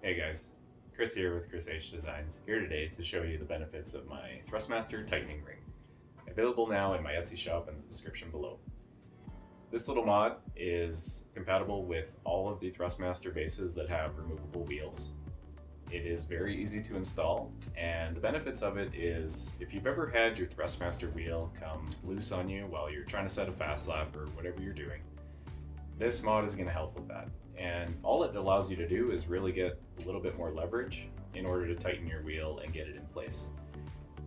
Hey guys, Chris here with ChrisHDesigns, here today to show you the benefits of my Thrustmaster tightening ring. Available now in my Etsy shop in the description below. This little mod is compatible with all of the Thrustmaster bases that have removable wheels. It is very easy to install, and the benefits of it is if you've ever had your Thrustmaster wheel come loose on you while you're trying to set a fast lap or whatever you're doing, this mod is going to help with that. And all it allows you to do is really get a little bit more leverage in order to tighten your wheel and get it in place.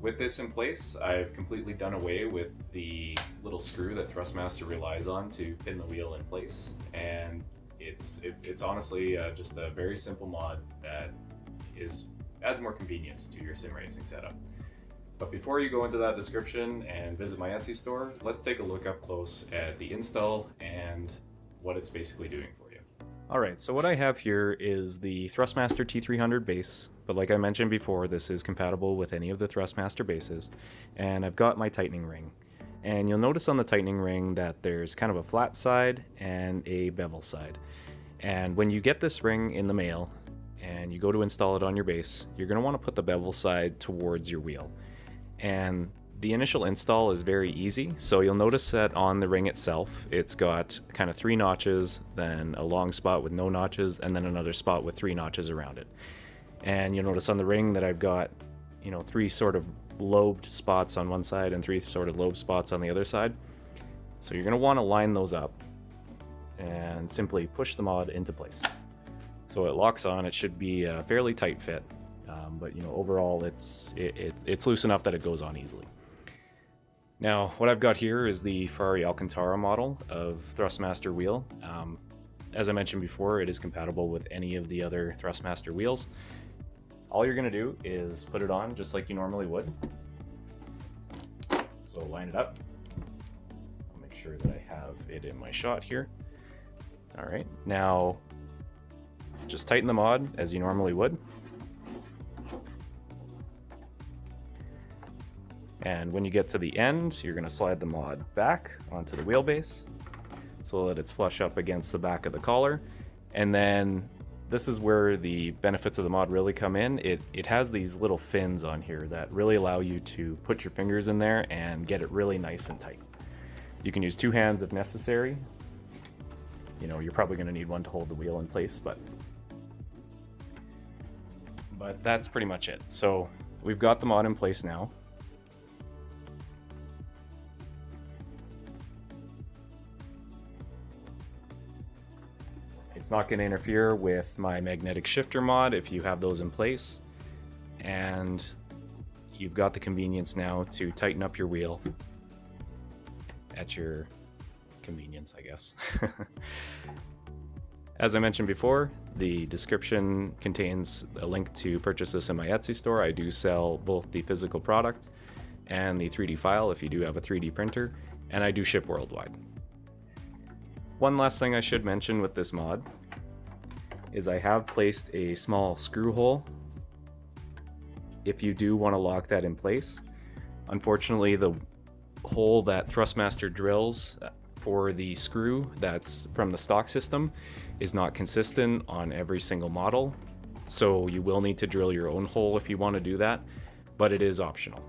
With this in place, I've completely done away with the little screw that Thrustmaster relies on to pin the wheel in place, and it's honestly just a very simple mod that adds more convenience to your sim racing setup. But before you go into that description and visit my Etsy store, let's take a look up close at the install and what it's basically doing for you. Alright, so what I have here is the Thrustmaster T300 base, but like I mentioned before, this is compatible with any of the Thrustmaster bases, and I've got my tightening ring. And you'll notice on the tightening ring that there's kind of a flat side and a bevel side. And when you get this ring in the mail and you go to install it on your base, you're going to want to put the bevel side towards your wheel. And the initial install is very easy, so you'll notice that on the ring itself, it's got kind of 3 notches, then a long spot with no notches, and then another spot with 3 notches around it. And you'll notice on the ring that I've got, 3 sort of lobed spots on one side and 3 sort of lobed spots on the other side. So you're going to want to line those up and simply push the mod into place. So it locks on. It should be a fairly tight fit, but overall it's loose enough that it goes on easily. Now, what I've got here is the Ferrari Alcantara model of Thrustmaster wheel. As I mentioned before, it is compatible with any of the other Thrustmaster wheels. All you're going to do is put it on just like you normally would. So line it up. I'll make sure that I have it in my shot here. All right, now just tighten the mod as you normally would. And when you get to the end, you're going to slide the mod back onto the wheelbase so that it's flush up against the back of the collar. And then this is where the benefits of the mod really come in. It has these little fins on here that really allow you to put your fingers in there and get it really nice and tight. You can use 2 hands if necessary. You're probably going to need one to hold the wheel in place, but that's pretty much it. So we've got the mod in place now. It's not going to interfere with my magnetic shifter mod if you have those in place, and you've got the convenience now to tighten up your wheel at your convenience, I guess. As I mentioned before, the description contains a link to purchase this in my Etsy store. I do sell both the physical product and the 3D file if you do have a 3D printer, and I do ship worldwide. One last thing I should mention with this mod is I have placed a small screw hole if you do want to lock that in place. Unfortunately, the hole that Thrustmaster drills for the screw that's from the stock system is not consistent on every single model, so you will need to drill your own hole if you want to do that, but it is optional.